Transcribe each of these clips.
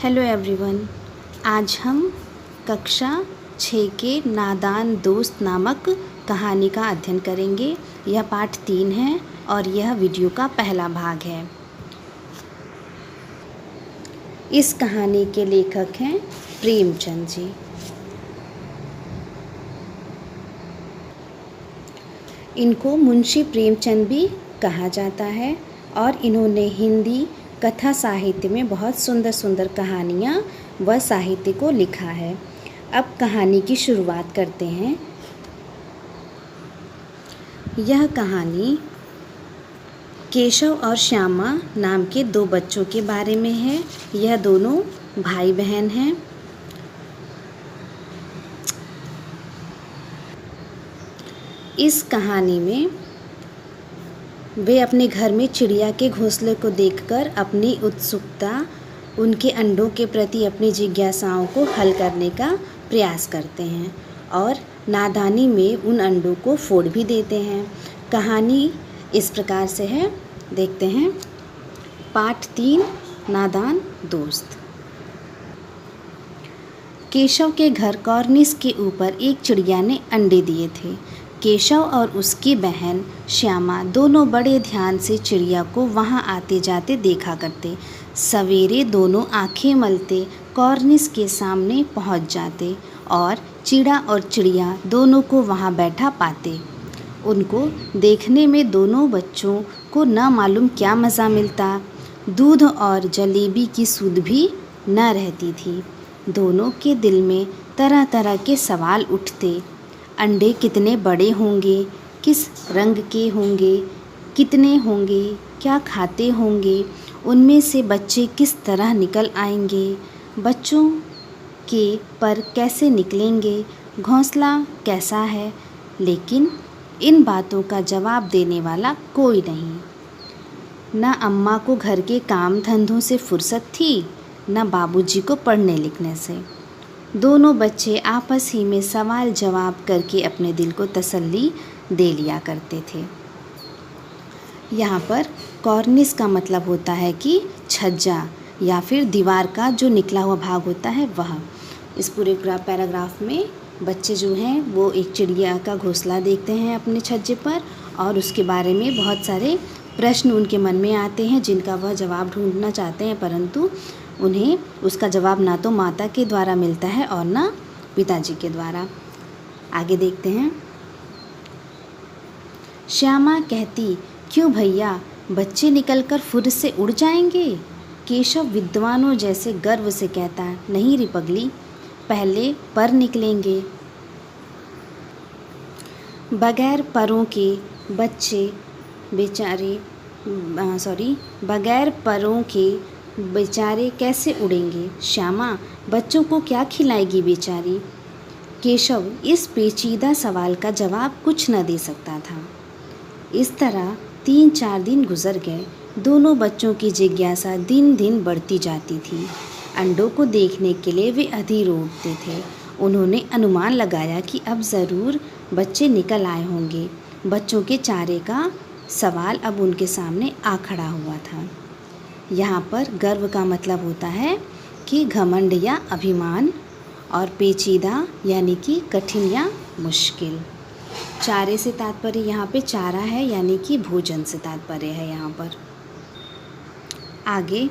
Hello everyone. आज हम कक्षा 6 के नादान दोस्त नामक कहानी का अध्ययन करेंगे। यह पाठ 3 है और यह वीडियो का पहला भाग है। इस कहानी के लेखक हैं प्रेमचंद जी। इनको मुंशी प्रेमचंद भी कहा जाता है और इन्होंने हिंदी कथा साहित्य में बहुत सुंदर सुंदर कहानियाँ व साहित्य को लिखा है। अब कहानी की शुरुआत करते हैं। यह कहानी केशव और श्यामा नाम के दो बच्चों के बारे में है। यह दोनों भाई बहन हैं। इस कहानी में वे अपने घर में चिड़िया के घोंसले को देखकर अपनी उत्सुकता, उनके अंडों के प्रति अपनी जिज्ञासाओं को हल करने का प्रयास करते हैं और नादानी में उन अंडों को फोड़ भी देते हैं। कहानी इस प्रकार से है, देखते हैं। पाठ 3, नादान दोस्त। केशव के घर कॉर्निस के ऊपर एक चिड़िया ने अंडे दिए थे। केशव और उसकी बहन श्यामा दोनों बड़े ध्यान से चिड़िया को वहाँ आते जाते देखा करते। सवेरे दोनों आंखें मलते कॉर्निस के सामने पहुँच जाते और चिड़ा और चिड़िया दोनों को वहाँ बैठा पाते। उनको देखने में दोनों बच्चों को न मालूम क्या मज़ा मिलता। दूध और जलेबी की सुध भी न रहती थी। दोनों के दिल में तरह तरह के सवाल उठते। अंडे कितने बड़े होंगे, किस रंग के होंगे, कितने होंगे, क्या खाते होंगे, उनमें से बच्चे किस तरह निकल आएंगे, बच्चों के पर कैसे निकलेंगे, घोंसला कैसा है। लेकिन इन बातों का जवाब देने वाला कोई नहीं। न अम्मा को घर के काम धंधों से फुर्सत थी, न बाबूजी को पढ़ने लिखने से। दोनों बच्चे आपस ही में सवाल जवाब करके अपने दिल को तसल्ली दे लिया करते थे। यहाँ पर कॉर्निस का मतलब होता है कि छज्जा या फिर दीवार का जो निकला हुआ भाग होता है वह। इस पूरे पैराग्राफ में बच्चे जो हैं वो एक चिड़िया का घोंसला देखते हैं अपने छज्जे पर और उसके बारे में बहुत सारे प्रश्न उनके मन में आते हैं जिनका वह जवाब ढूंढना चाहते हैं, परंतु उन्हें उसका जवाब ना तो माता के द्वारा मिलता है और ना पिताजी के द्वारा। आगे देखते हैं। श्यामा कहती, क्यों भैया, बच्चे निकलकर फुर्र से उड़ जाएंगे। केशव विद्वानों जैसे गर्व से कहता, नहीं रे पगली, पहले पर निकलेंगे। बगैर परों के बच्चे बगैर परों के बेचारे कैसे उड़ेंगे। श्यामा बच्चों को क्या खिलाएगी बेचारी। केशव इस पेचीदा सवाल का जवाब कुछ न दे सकता था। इस तरह 3-4 दिन गुजर गए। दोनों बच्चों की जिज्ञासा दिन दिन बढ़ती जाती थी। अंडों को देखने के लिए वे अधीर उठते थे। उन्होंने अनुमान लगाया कि अब ज़रूर बच्चे निकल आए होंगे। बच्चों के चारे का सवाल अब उनके सामने आ खड़ा हुआ था। यहाँ पर गर्व का मतलब होता है कि घमंड या अभिमान, और पेचीदा यानी कि कठिन या मुश्किल। चारे से तात्पर्य यहाँ पे चारा है, यानी कि भोजन से तात्पर्य है यहाँ पर। आगे,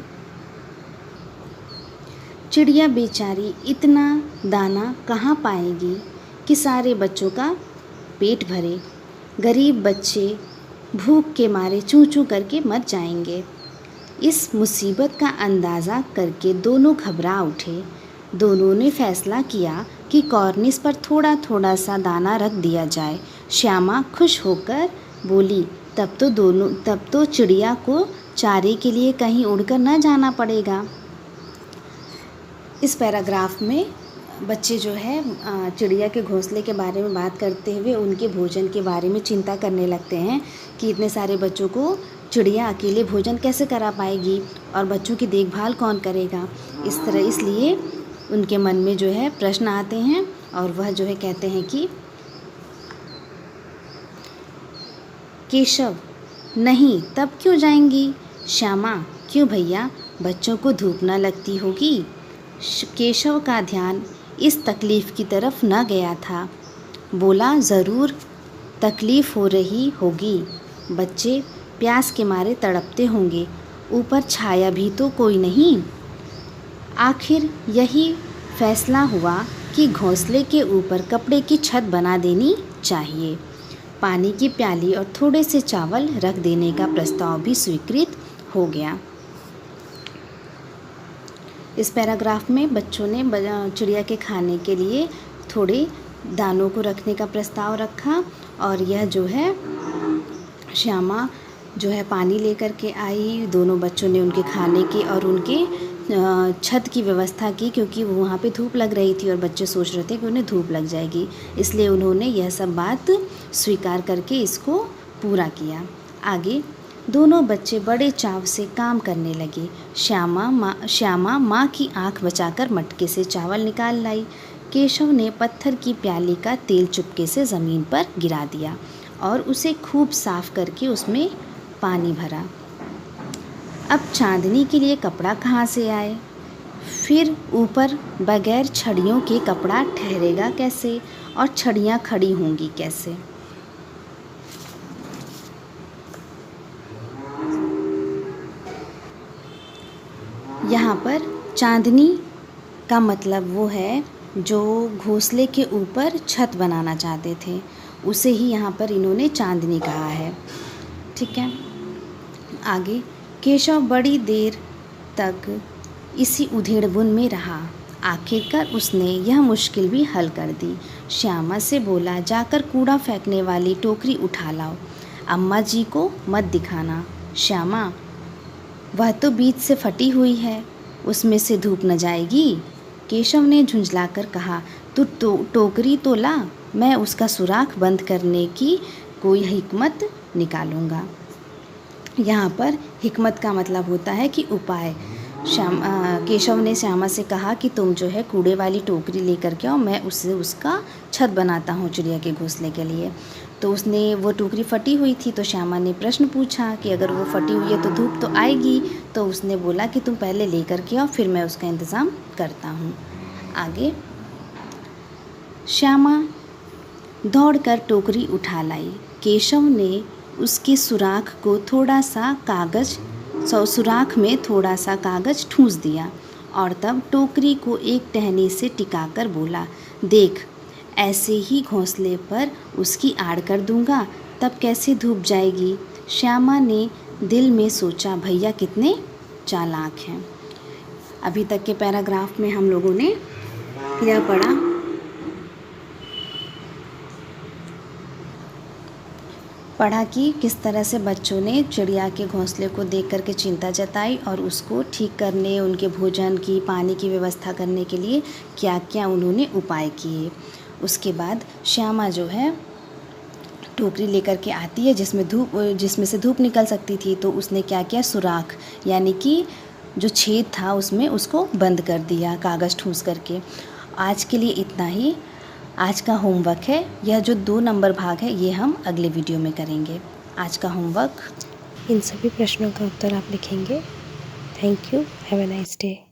चिड़िया बेचारी इतना दाना कहाँ पाएगी कि सारे बच्चों का पेट भरे। गरीब बच्चे भूख के मारे चूं चूं करके मर जाएंगे। इस मुसीबत का अंदाज़ा करके दोनों घबरा उठे। दोनों ने फैसला किया कि कॉर्निस पर थोड़ा थोड़ा सा दाना रख दिया जाए। श्यामा खुश होकर बोली, तब तो चिड़िया को चारे के लिए कहीं उड़कर न जाना पड़ेगा। इस पैराग्राफ में बच्चे जो है चिड़िया के घोंसले के बारे में बात करते हुए उनके भोजन के बारे में चिंता करने लगते हैं कि इतने सारे बच्चों को चिड़िया अकेले भोजन कैसे करा पाएगी और बच्चों की देखभाल कौन करेगा। इसलिए उनके मन में जो है प्रश्न आते हैं और वह जो है कहते हैं कि केशव, नहीं, तब क्यों जाएंगी। श्यामा, क्यों भैया, बच्चों को धूप न लगती होगी। केशव का ध्यान इस तकलीफ़ की तरफ न गया था। बोला, ज़रूर तकलीफ़ हो रही होगी, बच्चे प्यास के मारे तड़पते होंगे, ऊपर छाया भी तो कोई नहीं। आखिर यही फैसला हुआ कि घोंसले के ऊपर कपड़े की छत बना देनी चाहिए। पानी की प्याली और थोड़े से चावल रख देने का प्रस्ताव भी स्वीकृत हो गया। इस पैराग्राफ में बच्चों ने चिड़िया के खाने के लिए थोड़े दानों को रखने का प्रस्ताव रखा और यह जो है श्यामा जो है पानी लेकर के आई। दोनों बच्चों ने उनके खाने की और उनके छत की व्यवस्था की, क्योंकि वहाँ पे धूप लग रही थी और बच्चे सोच रहे थे कि उन्हें धूप लग जाएगी, इसलिए उन्होंने यह सब बात स्वीकार करके इसको पूरा किया। आगे दोनों बच्चे बड़े चाव से काम करने लगे। श्यामा माँ की आँख बचाकर मटके से चावल निकाल लाई। केशव ने पत्थर की प्याली का तेल चुपके से ज़मीन पर गिरा दिया और उसे खूब साफ करके उसमें पानी भरा। अब चांदनी के लिए कपड़ा कहाँ से आए? फिर ऊपर बगैर छड़ियों के कपड़ा ठहरेगा कैसे और छड़ियाँ खड़ी होंगी कैसे? यहाँ पर चांदनी का मतलब वो है जो घोंसले के ऊपर छत बनाना चाहते थे, उसे ही यहाँ पर इन्होंने चांदनी कहा है। ठीक है, आगे केशव बड़ी देर तक इसी उधेड़बुन में रहा। आखिरकार उसने यह मुश्किल भी हल कर दी। श्यामा से बोला, जाकर कूड़ा फेंकने वाली टोकरी उठा लाओ। अम्मा जी को मत दिखाना। श्यामा, वह तो बीच से फटी हुई है, उसमें से धूप न जाएगी। केशव ने झुंझलाकर कहा, तू टोकरी तो ला, मैं उसका सुराख बंद करने की कोई हिकमत निकालूंगा। यहाँ पर हिकमत का मतलब होता है कि उपाय। केशव ने श्यामा से कहा कि तुम जो है कूड़े वाली टोकरी लेकर के आओ, मैं उससे उसका छत बनाता हूँ चिड़िया के घोंसले के लिए। तो उसने वो टोकरी फटी हुई थी, तो श्यामा ने प्रश्न पूछा कि अगर वो फटी हुई है तो धूप तो आएगी। तो उसने बोला कि तुम पहले लेकर के आओ, फिर मैं उसका इंतज़ाम करता हूँ। आगे श्यामा दौड़कर टोकरी उठा लाई। केशव ने उसके सुराख में थोड़ा सा कागज़ ठूंस दिया और तब टोकरी को एक टहनी से टिकाकर बोला, देख, ऐसे ही घोंसले पर उसकी आड़ कर दूंगा, तब कैसे धूप जाएगी। श्यामा ने दिल में सोचा, भैया कितने चालाक हैं। अभी तक के पैराग्राफ में हम लोगों ने यह पढ़ा कि किस तरह से बच्चों ने चिड़िया के घोंसले को देख करके चिंता जताई और उसको ठीक करने, उनके भोजन की, पानी की व्यवस्था करने के लिए क्या क्या उन्होंने उपाय किए। उसके बाद श्यामा जो है टोकरी लेकर के आती है जिसमें से धूप निकल सकती थी, तो उसने क्या किया, सुराख यानी कि जो छेद था उसमें उसको बंद कर दिया कागज़ ठूंस करके। आज के लिए इतना ही। आज का होमवर्क है, यह जो 2 नंबर भाग है ये हम अगले वीडियो में करेंगे। आज का होमवर्क, इन सभी प्रश्नों का उत्तर आप लिखेंगे। Thank you, have a nice day.